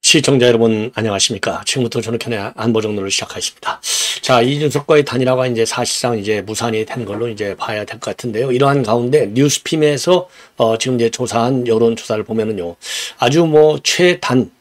시청자 여러분 안녕하십니까. 지금부터 전흑현의 안보정론을 시작하겠습니다. 자, 이준석과의 단일화가 이제 사실상 이제 무산이 된 걸로 이제 봐야 될 것 같은데요. 이러한 가운데 뉴스핌에서 지금 이제 조사한 여론조사를 보면은요, 아주 뭐 최단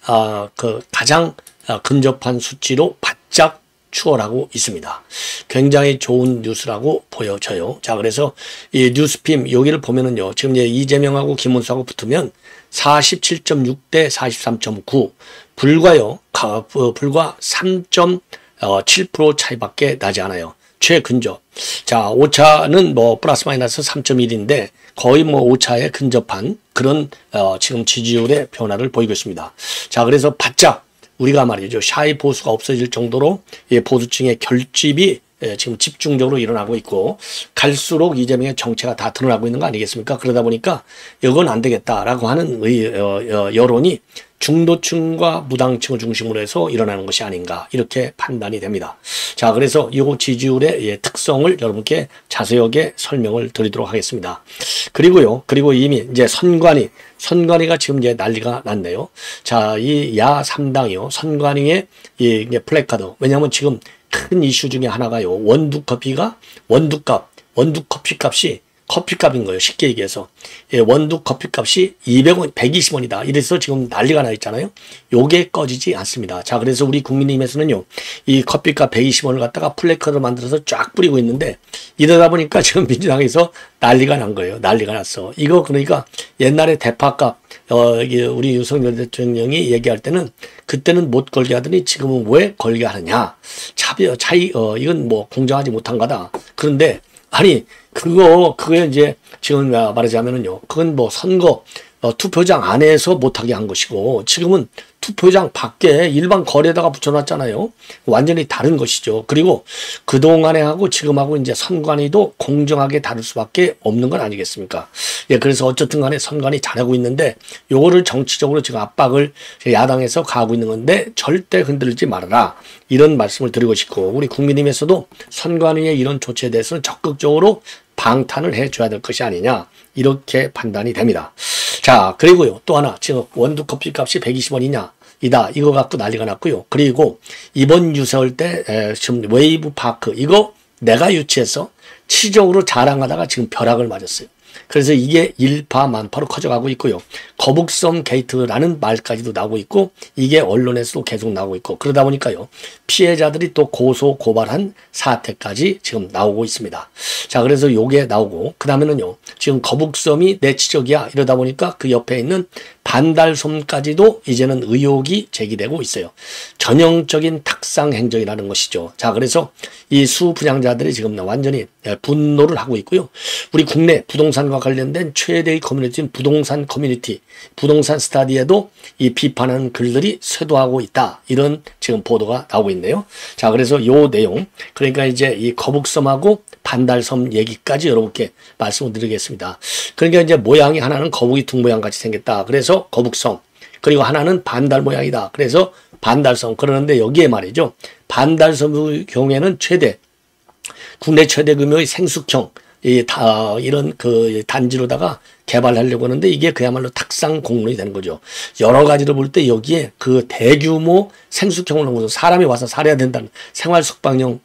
가장 근접한 수치로 바짝 추월하고 있습니다. 굉장히 좋은 뉴스라고 보여져요. 자, 그래서 이 뉴스핌 여기를 보면은요, 지금 이제 이재명하고 김문수하고 붙으면 47.6 대 43.9 불과 3.7% 차이밖에 나지 않아요. 최근접. 자, 오차는 뭐 플러스 마이너스 3.1인데 거의 뭐 오차에 근접한 그런 지금 지지율의 변화를 보이고 있습니다. 자, 그래서 바짝 우리가 말이죠, 샤이 보수가 없어질 정도로 보수층의 결집이 지금 집중적으로 일어나고 있고, 갈수록 이재명의 정체가 다 드러나고 있는 거 아니겠습니까? 그러다 보니까 이건 안 되겠다라고 하는 여론이 중도층과 무당층을 중심으로 해서 일어나는 것이 아닌가, 이렇게 판단이 됩니다. 자, 그래서 이 지지율의 특성을 여러분께 자세하게 설명을 드리도록 하겠습니다. 그리고 이미 이제 선관위가 지금 이제 난리가 났네요. 자, 이 야 3당이요. 선관위의 이 플래카드. 왜냐하면 지금 큰 이슈 중에 하나가요, 원두 커피값이 커피값인 거예요. 쉽게 얘기해서. 원두 커피값이 200원, 120원이다. 이래서 지금 난리가 나 있잖아요. 요게 꺼지지 않습니다. 자, 그래서 우리 국민의힘에서는요, 이 커피값 120원을 갖다가 플래카드를 만들어서 쫙 뿌리고 있는데, 이러다 보니까 지금 민주당에서 난리가 난 거예요. 난리가 났어. 이거 그러니까 옛날에 대파값, 우리 윤석열 대통령이 얘기할 때는 그때는 못 걸게 하더니 지금은 왜 걸게 하느냐. 이건 뭐 공정하지 못한 거다. 그런데 아니, 그게 이제 지금 말하자면은요, 그건 뭐 선거, 투표장 안에서 못하게 한 것이고, 지금은 투표장 밖에 일반 거리에다가 붙여놨잖아요. 완전히 다른 것이죠. 그리고 그동안에 하고 지금하고 이제 선관위도 공정하게 다룰 수밖에 없는 건 아니겠습니까? 예, 그래서 어쨌든 간에 선관위 잘하고 있는데, 요거를 정치적으로 지금 압박을 야당에서 가하고 있는 건데, 절대 흔들지 말아라. 이런 말씀을 드리고 싶고, 우리 국민의힘에서도 선관위의 이런 조치에 대해서는 적극적으로 방탄을 해줘야 될 것이 아니냐, 이렇게 판단이 됩니다. 자, 그리고요, 또 하나, 지금 원두 커피 값이 120원이냐, 이거 갖고 난리가 났고요. 그리고 이번 유세할 때, 지금 웨이브 파크, 이거 내가 유치해서 치적으로 자랑하다가 지금 벼락을 맞았어요. 그래서 이게 일파만파로 커져가고 있고요. 거북선 게이트라는 말까지도 나오고 있고, 이게 언론에서도 계속 나오고 있고, 그러다 보니까요, 피해자들이 또 고소 고발한 사태까지 지금 나오고 있습니다. 자, 그래서 요게 나오고, 그 다음에는요, 지금 거북섬이 내 지적이야, 이러다 보니까 그 옆에 있는 반달섬까지도 이제는 의혹이 제기되고 있어요. 전형적인 탁상 행정이라는 것이죠. 자, 그래서 이 수분양자들이 지금 완전히 분노를 하고 있고요. 우리 국내 부동산과 관련된 최대의 커뮤니티인 부동산 커뮤니티, 부동산 스타디에도 이 비판하는 글들이 쇄도하고 있다. 이런 지금 보도가 나오고 있네요. 자, 그래서 요 내용, 그러니까 이제 이 거북섬하고 반달섬 얘기까지 여러분께 말씀을 드리겠습니다. 그러니까 이제 모양이 하나는 거북이 둥 모양 같이 생겼다. 그래서 거북섬. 그리고 하나는 반달 모양이다. 그래서 반달섬. 그러는데 여기에 말이죠, 반달섬의 경우에는 국내 최대 규모의 생숙형, 이런 그 단지로다가 개발하려고 하는데, 이게 그야말로 탁상 공론이 되는 거죠. 여러 가지로 볼 때 여기에 그 대규모 생숙형을 놓고서 사람이 와서 살아야 된다는 생활 숙박용,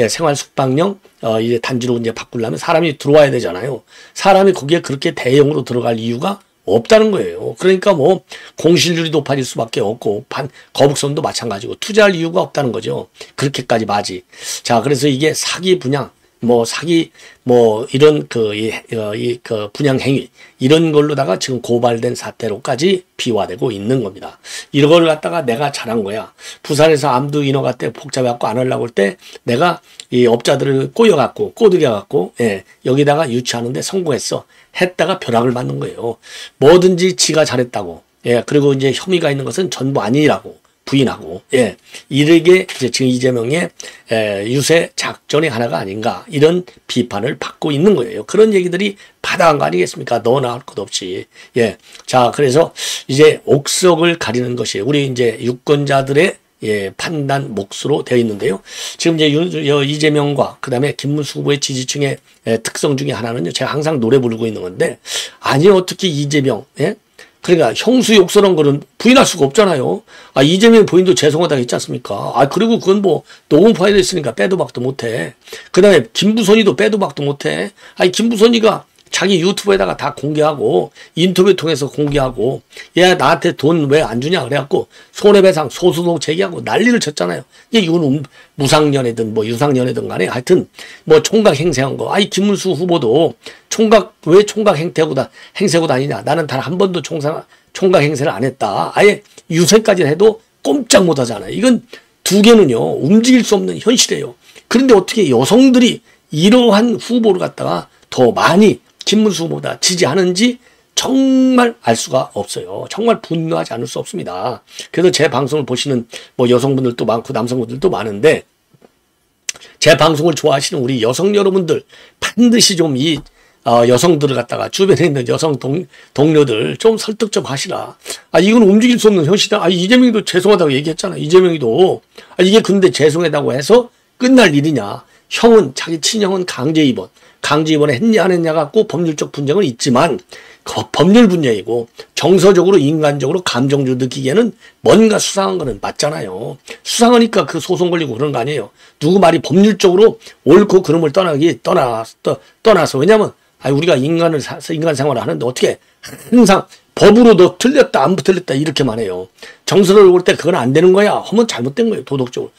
생활 숙박용, 이제 단지로 이제 바꾸려면 사람이 들어와야 되잖아요. 사람이 거기에 그렇게 대형으로 들어갈 이유가 없다는 거예요. 그러니까 뭐 공실률이 높아질 수밖에 없고, 거북선도 마찬가지고 투자할 이유가 없다는 거죠. 그렇게까지 맞이. 자, 그래서 이게 사기 분양, 이런 그 분양 행위, 이런 걸로다가 지금 고발된 사태로까지 비화되고 있는 겁니다. 이런 걸 갖다가 내가 잘한 거야. 부산에서 암두 인허가 때 복잡해갖고 안 하려고 할 때 내가 이 업자들을 꼬드겨갖고, 여기다가 유치하는데 성공했어. 했다가 벼락을 맞는 거예요. 뭐든지 지가 잘했다고. 그리고 이제 혐의가 있는 것은 전부 아니라고 부인하고, 이르게 이제 지금 이재명의 유세 작전의 하나가 아닌가, 이런 비판을 받고 있는 거예요. 그런 얘기들이 바다한 거 아니겠습니까? 너 나올 것 없이. 자, 그래서 이제 옥석을 가리는 것이 우리 이제 유권자들의 예, 판단 몫으로 되어 있는데요. 지금 이제 이재명과 그다음에 김문수 후보의 지지층의 특성 중에 하나는요. 제가 항상 노래 부르고 있는 건데 아니 어떻게 이재명 예? 그러니까 형수 욕설한 거는 부인할 수가 없잖아요. 아, 이재명 부인도 죄송하다고 했지 않습니까? 아, 그리고 그건 뭐 녹음 파일에 있으니까 빼도 박도 못해. 그 다음에 김부선이도 빼도 박도 못해. 아니, 김부선이가 자기 유튜브에다가 다 공개하고 인터뷰 통해서 공개하고 얘 나한테 돈 왜 안 주냐 그래갖고 손해배상 소수도 제기하고 난리를 쳤잖아요. 이건 무상연애든 뭐 유상연애든 간에 하여튼 뭐 총각 행세한 거. 아이 김문수 후보도 왜 총각 행세고 다니냐. 나는 단 한 번도 총각 행세를 안 했다. 아예 유세까지 해도 꼼짝 못 하잖아요. 이건 두 개는요 움직일 수 없는 현실이에요. 그런데 어떻게 여성들이 이러한 후보를 갖다가 더 많이 김문수 후보보다 지지하는지 정말 알 수가 없어요. 정말 분노하지 않을 수 없습니다. 그래서 제 방송을 보시는 뭐 여성분들도 많고 남성분들도 많은데 제 방송을 좋아하시는 우리 여성 여러분들 반드시 좀 이 여성들을 갖다가 주변에 있는 여성 동료들 좀 설득 좀 하시라. 아, 이건 움직일 수 없는 현실이다. 아, 이재명이도 죄송하다고 얘기했잖아. 이재명이도. 아, 이게 근데 죄송하다고 해서 끝날 일이냐. 형은 자기 친형은 강제 입원에 했냐 안 했냐 갖고 법률적 분쟁은 있지만 법률 분쟁이고 정서적으로 인간적으로 감정적으로 느끼기에는 뭔가 수상한 거는 맞잖아요. 수상하니까 그 소송 걸리고 그런 거 아니에요. 누구 말이 법률적으로 옳고 그름을 떠나서 왜냐면 우리가 인간 생활을 하는데 어떻게 항상 법으로 너 틀렸다 안 틀렸다 이렇게만 해요. 정서를 올 때 그건 안 되는 거야 하면 잘못된 거예요. 도덕적으로.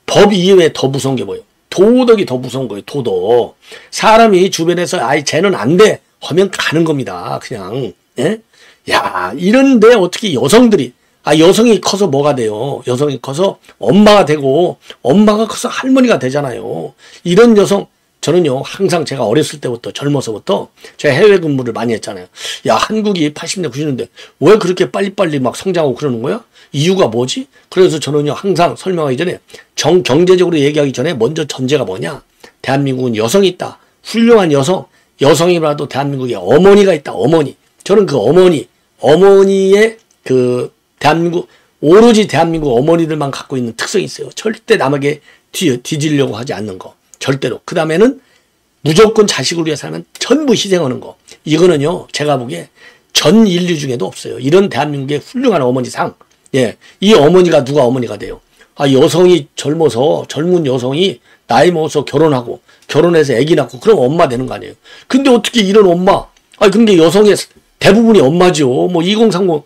법 이외에 더 무서운 게 뭐예요? 도덕이 더 무서운 거예요. 도덕. 사람이 주변에서 쟤는 안 돼 하면 가는 겁니다. 그냥. 예? 야, 이런데 어떻게 여성들이 여성이 커서 뭐가 돼요? 여성이 커서 엄마가 되고 엄마가 커서 할머니가 되잖아요. 이런 여성 저는요 항상 제가 어렸을 때부터 젊어서부터 제가 해외 근무를 많이 했잖아요. 야, 한국이 80년 90년대 왜 그렇게 빨리빨리 막 성장하고 그러는 거야? 이유가 뭐지? 그래서 저는요 항상 설명하기 전에 경제적으로 얘기하기 전에 먼저 전제가 뭐냐? 대한민국은 여성이 있다. 훌륭한 여성이라도 대한민국에 어머니가 있다. 어머니. 저는 그 어머니의 그 오로지 대한민국 어머니들만 갖고 있는 특성이 있어요. 절대 남에게 뒤지려고 하지 않는 거. 절대로. 그 다음에는 무조건 자식을 위해 사는 전부 희생하는 거. 이거는요 제가 보기에 전 인류 중에도 없어요. 이런 대한민국의 훌륭한 어머니상. 예, 이 어머니가 누가 어머니가 돼요? 여성이 젊은 여성이 나이 먹어서 결혼해서 아기 낳고 그럼 엄마 되는 거 아니에요? 근데 어떻게 이런 엄마? 근데 여성의 대부분이 엄마죠. 뭐 2030,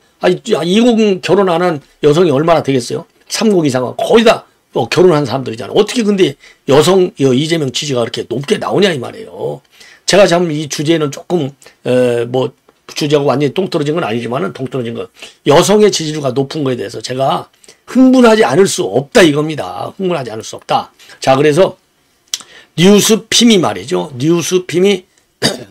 20 결혼 안 한 여성이 얼마나 되겠어요? 30 이상은 거의 다 결혼한 사람들이잖아요. 어떻게 근데 이재명 지지가 그렇게 높게 나오냐 이 말이에요. 제가 참 이 주제는 조금 주제하고 완전히 똥 떨어진 건 아니지만은 똥 떨어진 건 여성의 지지율가 높은 거에 대해서 제가 흥분하지 않을 수 없다 이겁니다. 흥분하지 않을 수 없다. 자, 그래서 뉴스핌이 말이죠. 뉴스핌이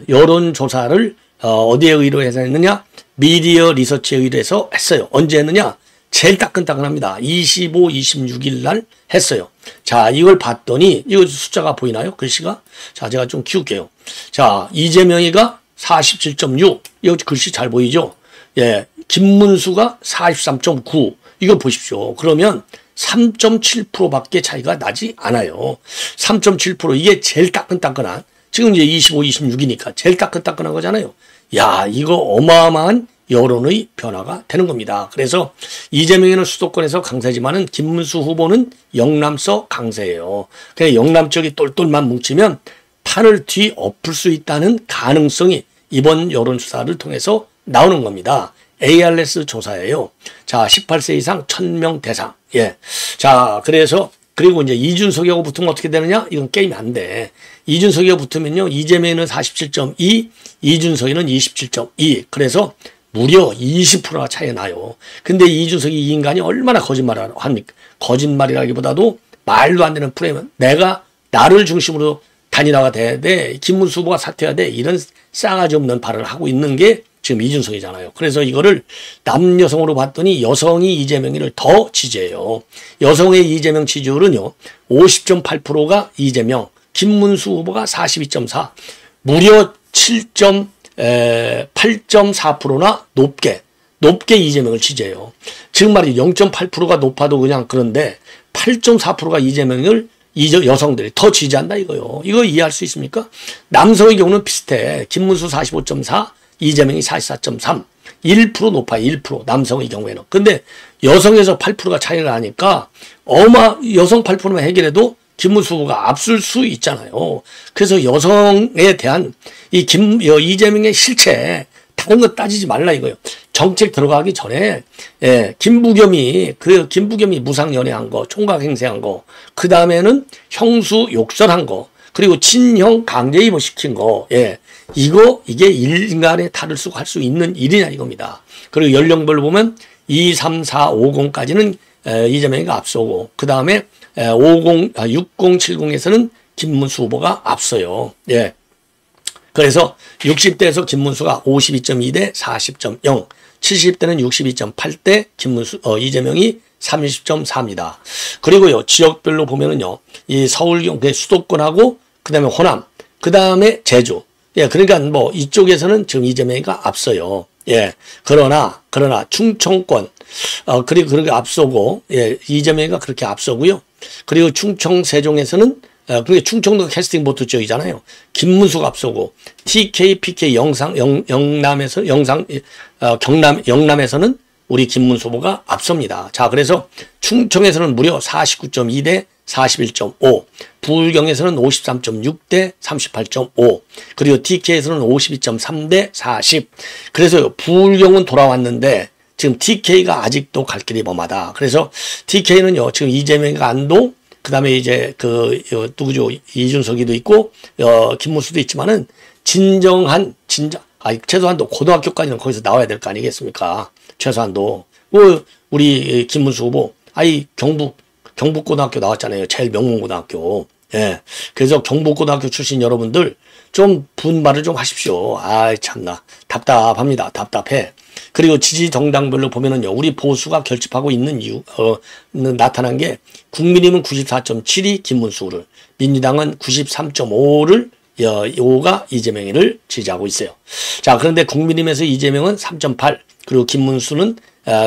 여론조사를 어디에 의뢰해서 했느냐? 미디어 리서치에 의뢰해서 했어요. 언제 했느냐? 제일 따끈따끈합니다. 25, 26일 날 했어요. 자, 이걸 봤더니 이거 숫자가 보이나요? 글씨가? 자, 제가 좀 키울게요. 자, 이재명이가 47.6. 이거 글씨 잘 보이죠? 예. 김문수가 43.9. 이거 보십시오. 그러면 3.7%밖에 차이가 나지 않아요. 3.7% 이게 제일 따끈따끈한 지금 이제 25, 26이니까 제일 따끈따끈한 거잖아요. 야, 이거 어마어마한 여론의 변화가 되는 겁니다. 그래서 이재명이는 수도권에서 강세지만은 김문수 후보는 영남서 강세예요. 그냥 영남 쪽이 똘똘만 뭉치면 판을 뒤엎을 수 있다는 가능성이 이번 여론조사를 통해서 나오는 겁니다. ARS 조사예요. 자, 18세 이상 1000명 대상. 예. 자, 그리고 이제 이준석이하고 붙으면 어떻게 되느냐? 이건 게임이 안 돼. 이준석이하고 붙으면요. 이재명은 47.2, 이준석이는 27.2. 그래서 무려 20%가 차이 나요. 근데 이준석이 이 인간이 얼마나 거짓말을 합니까? 거짓말이라기보다도 말도 안 되는 프레임은 나를 중심으로 단일화가 돼야 돼. 김문수 후보가 사퇴해야 돼. 이런 싸가지 없는 발언을 하고 있는 게 지금 이준석이잖아요. 그래서 이거를 남여성으로 봤더니 여성이 이재명이를 더 지지해요. 여성의 이재명 지지율은요. 50.8%가 이재명, 김문수 후보가 42.4, 무려 8.4%나 높게 이재명을 지지해요. 지금 말이 0.8%가 높아도 그냥 그런데 8.4%가 이재명을 여성들이 더 지지한다 이거요. 이거 이해할 수 있습니까? 남성의 경우는 비슷해. 김문수 45.4, 이재명이 44.3. 1% 높아요. 1% 남성의 경우에는. 근데 여성에서 8%가 차이가 나니까 여성 8%만 해결해도 김문수 후보가 앞설 수 있잖아요. 그래서 여성에 대한 이재명의 실체 다른 거 따지지 말라 이거예요. 정책 들어가기 전에 김부겸이 무상연애한 거, 총각행세한 거, 그 다음에는 형수 욕설한 거, 그리고 친형 강제 입원시킨 거, 이게 인간의 탈을 쓰고 할 수 있는 일이냐 이겁니다. 그리고 연령별로 보면 2, 3, 4, 50까지는 이재명이가 앞서고 그 다음에 60, 70에서는 김문수 후보가 앞서요. 예. 그래서 60대에서 김문수가 52.2대 40.0, 70대는 62.8대 이재명이 30.4입니다. 그리고요, 지역별로 보면은요, 이 서울 경북 수도권하고 그다음에 호남, 그다음에 제주. 예, 그러니까 뭐 이쪽에서는 지금 이재명이가 앞서요. 예. 그러나 충청권 그리고 그렇게 앞서고, 예, 이재명이가 그렇게 앞서고요. 그리고 충청 세종에서는 그게 충청도 캐스팅 보트 쪽이잖아요. 김문수가 앞서고 TK, PK 영남에서는 우리 김문수 후보가 앞섭니다. 자, 그래서 충청에서는 무려 49.2대 41.5, 부울경에서는 53.6대 38.5, 그리고 TK에서는 52.3대 40. 그래서 부울경은 돌아왔는데 지금 TK가 아직도 갈 길이 먼하다. 그래서 TK는요, 지금 이재명과 안동, 그 다음에 이제 누구죠? 이준석이도 있고, 김문수도 있지만은, 최소한도 고등학교까지는 거기서 나와야 될 거 아니겠습니까? 최소한도. 우리 김문수 후보, 경북고등학교 나왔잖아요. 제일 명문고등학교. 예. 그래서 경북고등학교 출신 여러분들 좀 분발을 좀 하십시오. 참나. 답답합니다. 답답해. 그리고 지지 정당별로 보면은요, 우리 보수가 결집하고 있는 나타난 게, 국민의힘은 94.7이 김문수를, 민주당은 93.5가 이재명이를 지지하고 있어요. 자, 그런데 국민의힘에서 이재명은 3.8, 그리고 김문수는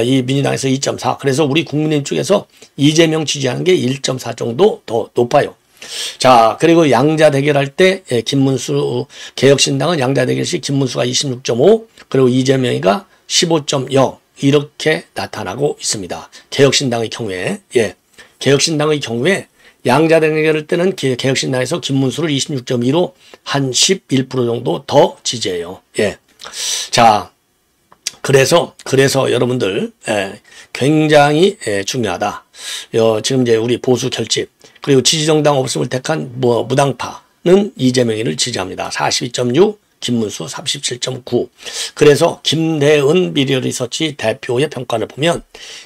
이 민주당에서 2.4. 그래서 우리 국민의힘 쪽에서 이재명 지지하는 게 1.4 정도 더 높아요. 자, 그리고 양자 대결할 때 김문수, 개혁신당은 양자 대결 시 김문수가 26.5, 그리고 이재명이가 15.0 이렇게 나타나고 있습니다. 개혁신당의 경우에, 개혁신당의 경우에 양자 대결할 때는 개혁신당에서 김문수를 26.2로 한 11% 정도 더 지지해요. 예. 자, 그래서 여러분들 굉장히 중요하다. 지금 이제 우리 보수 결집, 그리고 지지정당 없음을 택한 무당파는 이재명이를 지지합니다. 42.6, 김문수 37.9. 그래서 김대은 미디어리서치 대표의 평가를 보면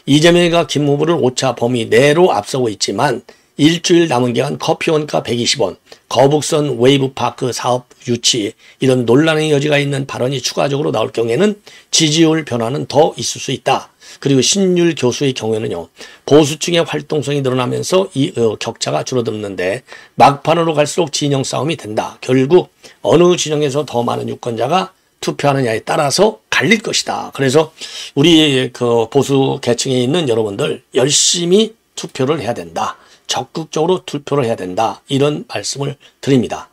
이재명이가 김 후보를 오차 범위 내로 앞서고 있지만 일주일 남은 기간 커피 원가 120원, 거북선 웨이브파크 사업 유치, 이런 논란의 여지가 있는 발언이 추가적으로 나올 경우에는 지지율 변화는 더 있을 수 있다. 그리고 신율 교수의 경우에는요, 보수층의 활동성이 늘어나면서 이 격차가 줄어드는데 막판으로 갈수록 진영 싸움이 된다. 결국 어느 진영에서 더 많은 유권자가 투표하느냐에 따라서 갈릴 것이다. 그래서 우리 보수 계층에 있는 여러분들 열심히 투표를 해야 된다. 적극적으로 투표를 해야 된다. 이런 말씀을 드립니다.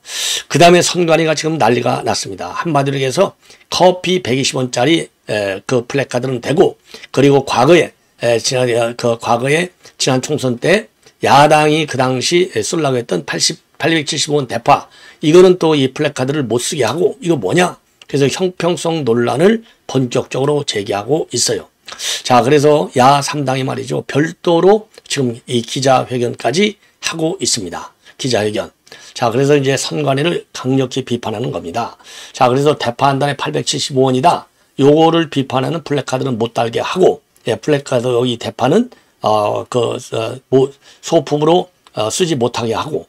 그 다음에 선관위가 지금 난리가 났습니다. 한마디로 해서 커피 120원짜리 플래카드는 되고, 그리고 과거에 지난 총선 때 야당이 그 당시 쓰려고 했던 875원 대파, 이거는 또 이 플래카드를 못 쓰게 하고, 이거 뭐냐? 그래서 형평성 논란을 본격적으로 제기하고 있어요. 자, 그래서 야 3당이 말이죠, 별도로 지금 이 기자회견까지 하고 있습니다. 기자회견. 자, 그래서 이제 선관위를 강력히 비판하는 겁니다. 자, 그래서 대파 한 단에 875원이다. 요거를 비판하는 플래카드는 못 달게 하고, 플래카드 여기 대파는 소품으로 쓰지 못하게 하고,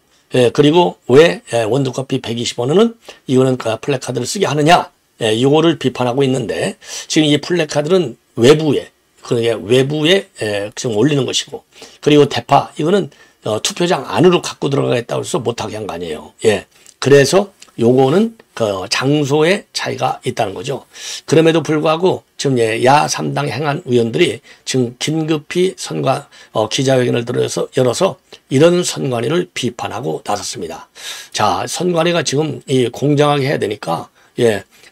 그리고 왜 원두커피 120원은 이거는 플래카드를 쓰게 하느냐? 요거를 비판하고 있는데, 지금 이 플래카드는 외부에 지금 올리는 것이고, 그리고 대파 이거는 투표장 안으로 갖고 들어가겠다고 해서 못하게 한 거 아니에요. 예. 그래서 요거는 그 장소의 차이가 있다는 거죠. 그럼에도 불구하고 지금 야 3당 행안 위원들이 지금 긴급히 기자회견을 열어서 이런 선관위를 비판하고 나섰습니다. 자, 선관위가 지금 공정하게 해야 되니까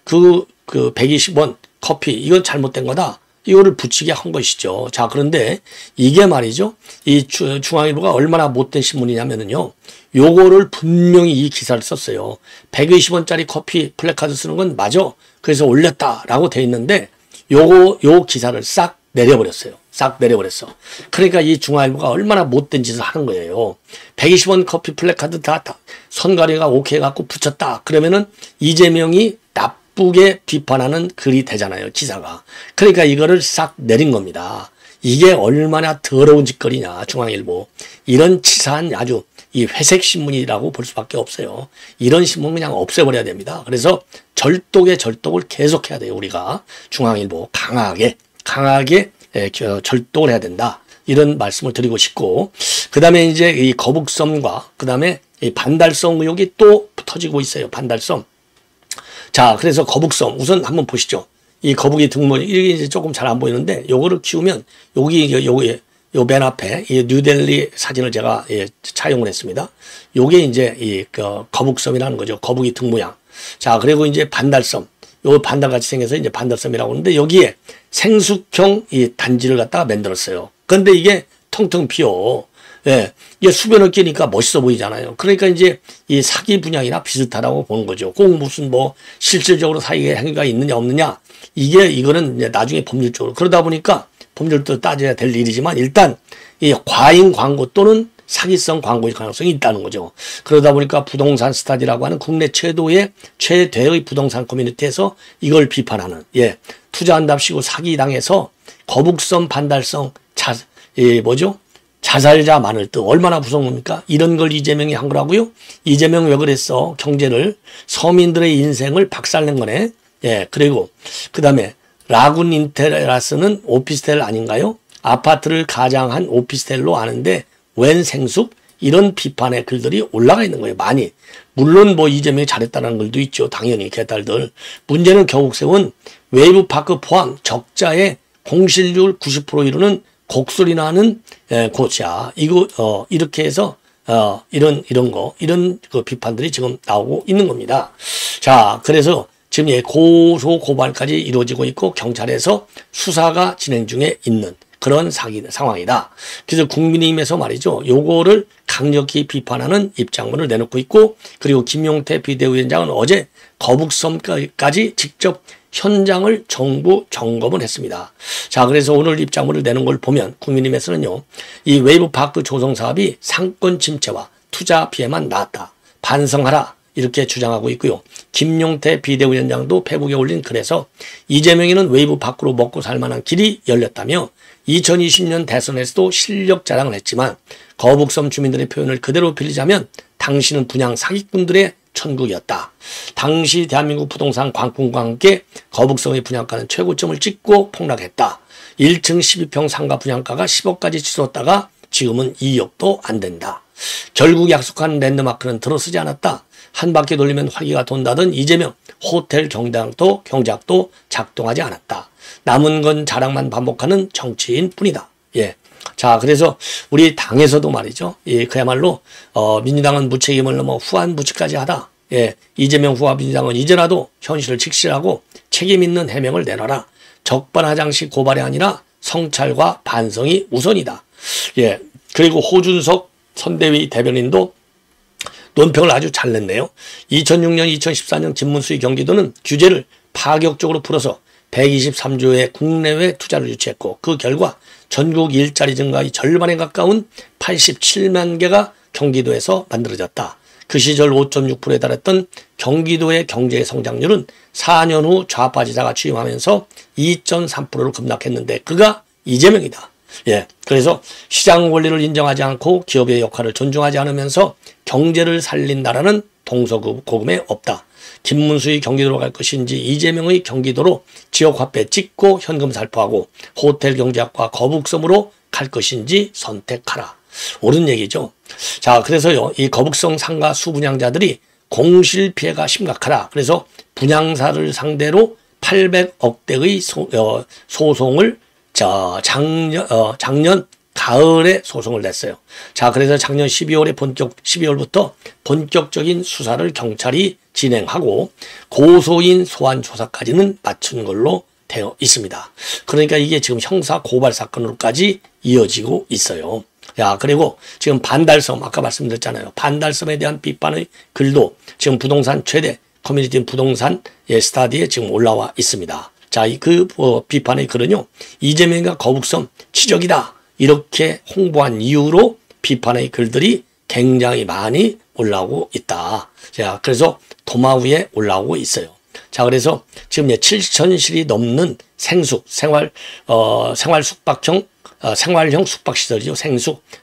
그 120원 커피 이건 잘못된 거다. 이거를 붙이게 한 것이죠. 자, 그런데 이게 말이죠. 이 중앙일보가 얼마나 못된 신문이냐면요. 요거를 분명히 이 기사를 썼어요. 120원짜리 커피 플래카드 쓰는 건 맞아. 그래서 올렸다라고 돼 있는데 요 기사를 싹 내려버렸어요. 싹 내려버렸어. 그러니까 이 중앙일보가 얼마나 못된 짓을 하는 거예요. 120원 커피 플래카드 다 선관위가 오케이 해갖고 붙였다. 그러면은 이재명이 나쁘게 비판하는 글이 되잖아요. 기사가. 그러니까 이거를 싹 내린 겁니다. 이게 얼마나 더러운 짓거리냐. 중앙일보. 이런 치사한 아주 이 회색 신문이라고 볼 수밖에 없어요. 이런 신문 그냥 없애버려야 됩니다. 그래서 절독의 절독을 계속해야 돼요. 우리가 중앙일보 강하게 절독을 해야 된다. 이런 말씀을 드리고 싶고, 그 다음에 이제 이 거북섬과 그 다음에 이 반달섬 의혹이 또 터지고 있어요. 반달섬. 자, 그래서 거북섬 우선 한번 보시죠. 이 거북이 등모 이게 이제 조금 잘 안 보이는데 요거를 키우면 요 맨 앞에 이 뉴델리 사진을 제가 차용을 했습니다. 요게 이제 이 거북섬이라는 거죠. 거북이 등 모양. 자, 그리고 이제 반달섬. 요 반달같이 생겨서 이제 반달섬이라고 하는데 여기에 생숙형 이 단지를 갖다가 만들었어요. 그런데 이게 텅텅 비어. 이게 수변을 끼니까 멋있어 보이잖아요. 그러니까 이제 이 사기 분양이나 비슷하다고 보는 거죠. 꼭 무슨 실질적으로 사기의 행위가 있느냐 없느냐. 이거는 이제 나중에 법률적으로. 그러다 보니까 법률도 따져야 될 일이지만 일단 이 과잉 광고 또는 사기성 광고의 가능성이 있다는 거죠. 그러다 보니까 부동산 스타디라고 하는 국내 최대의 부동산 커뮤니티에서 이걸 비판하는, 투자한답시고 사기당해서 거북섬 반달성 자살자 많을 듯 얼마나 무서운 겁니까? 이런 걸 이재명이 한 거라고요? 이재명 왜 그랬어? 경제를, 서민들의 인생을 박살낸 거네. 그리고 그 다음에 라군 인테라스는 오피스텔 아닌가요? 아파트를 가장한 오피스텔로 아는데 웬 생숙? 이런 비판의 글들이 올라가 있는 거예요. 많이. 물론 이재명이 잘했다는 글도 있죠. 당연히 개딸들. 문제는 겨우 세운 웨이브파크 포함 적자의 공실률 90% 이루는 곡소리 나는 곳이야. 이렇게 해서 이런 그 비판들이 지금 나오고 있는 겁니다. 자, 그래서 지금 고소 고발까지 이루어지고 있고 경찰에서 수사가 진행 중에 있는 그런 상황이다. 그래서 국민의힘에서 말이죠. 요거를 강력히 비판하는 입장문을 내놓고 있고, 그리고 김용태 비대위원장은 어제 거북섬까지 직접 현장을 정부 점검을 했습니다. 자, 그래서 오늘 입장문을 내는 걸 보면 국민의힘에서는요. 이 웨이브파크 조성 사업이 상권 침체와 투자 피해만 나왔다. 반성하라. 이렇게 주장하고 있고요. 김용태 비대위원장도 페북에 올린 글에서 이재명이는 웨이브 밖으로 먹고 살 만한 길이 열렸다며 2020년 대선에서도 실력 자랑을 했지만 거북섬 주민들의 표현을 그대로 빌리자면 당신은 분양 사기꾼들의 천국이었다. 당시 대한민국 부동산 광풍과 함께 거북섬의 분양가는 최고점을 찍고 폭락했다. 1층 12평 상가 분양가가 10억까지 치솟다가 지금은 2억도 안 된다. 결국 약속한 랜드마크는 들어서지 않았다. 한 바퀴 돌리면 활기가 돈다던 이재명 호텔 경제학도 작동하지 않았다. 남은 건 자랑만 반복하는 정치인 뿐이다. 자, 그래서 우리 당에서도 말이죠. 그야말로 민주당은 무책임을 넘어 후한 무치까지 하다. 이재명 후와 민주당은 이제라도 현실을 직시하고 책임 있는 해명을 내놔라. 적반하장식 고발이 아니라 성찰과 반성이 우선이다. 그리고 호준석 선대위 대변인도 논평을 아주 잘 냈네요. 2006년, 2014년 김문수의 경기도는 규제를 파격적으로 풀어서 123조의 국내외 투자를 유치했고 그 결과 전국 일자리 증가의 절반에 가까운 87만 개가 경기도에서 만들어졌다. 그 시절 5.6%에 달했던 경기도의 경제 성장률은 4년 후 좌파 지사가 취임하면서 2.3%로 급락했는데 그가 이재명이다. 그래서 시장 원리를 인정하지 않고 기업의 역할을 존중하지 않으면서 경제를 살린다라는 동서고금에 없다. 김문수의 경기도로 갈 것인지 이재명의 경기도로 지역 화폐 찍고 현금 살포하고 호텔 경제학과 거북섬으로 갈 것인지 선택하라. 옳은 얘기죠. 자, 그래서요, 이 거북섬 상가 수분양자들이 공실 피해가 심각하다. 그래서 분양사를 상대로 800억대의 소송을 작년 가을에 소송을 냈어요. 자, 그래서 작년 12월부터 본격적인 수사를 경찰이 진행하고 고소인 소환 조사까지는 마친 걸로 되어 있습니다. 그러니까 이게 지금 형사 고발 사건으로까지 이어지고 있어요. 야, 그리고 지금 반달섬, 아까 말씀드렸잖아요. 반달섬에 대한 비판의 글도 지금 부동산 최대 커뮤니티 부동산 스타디에 지금 올라와 있습니다. 자, 그 비판의 글은요, 이재명과 거북섬 지적이다. 이렇게 홍보한 이후로 비판의 글들이 굉장히 많이 올라오고 있다. 자, 그래서 도마 위에 올라오고 있어요. 자, 그래서 지금 7,000실이 넘는 생활형 숙박시설이죠.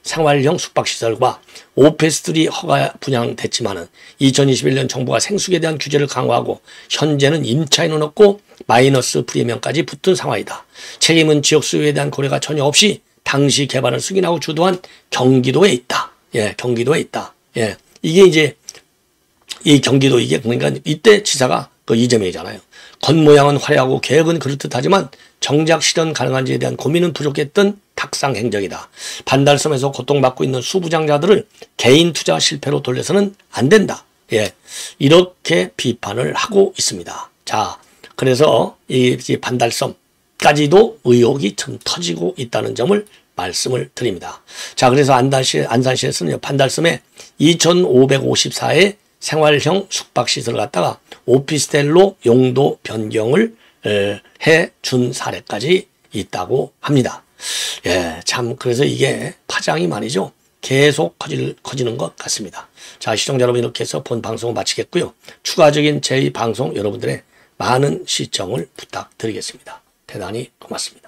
생활형 숙박시설과 오피스텔이 허가 분양됐지만은 2021년 정부가 생숙에 대한 규제를 강화하고 현재는 임차인은 없고 마이너스 프리미엄까지 붙은 상황이다. 책임은 지역 수요에 대한 고려가 전혀 없이 당시 개발을 승인하고 주도한 경기도에 있다. 예, 경기도에 있다. 예, 이게 이제 이 경기도 이게 그러니까 이때 지사가 그 이재명이잖아요. 겉모양은 화려하고 계획은 그럴듯하지만 정작 실현 가능한지에 대한 고민은 부족했던 탁상 행정이다. 반달섬에서 고통받고 있는 수부장자들을 개인 투자 실패로 돌려서는 안 된다. 예, 이렇게 비판을 하고 있습니다. 자, 그래서 이 반달섬까지도 의혹이 좀 터지고 있다는 점을 말씀을 드립니다. 자, 그래서 안산시에서는 반달섬에 2,554의 생활형 숙박시설을 갖다가 오피스텔로 용도 변경을 해준 사례까지 있다고 합니다. 예, 참, 그래서 이게 파장이 말이죠. 계속 커지는 것 같습니다. 자, 시청자 여러분, 이렇게 해서 본 방송을 마치겠고요. 추가적인 제2 방송 여러분들의 많은 시청을 부탁드리겠습니다. 대단히 고맙습니다.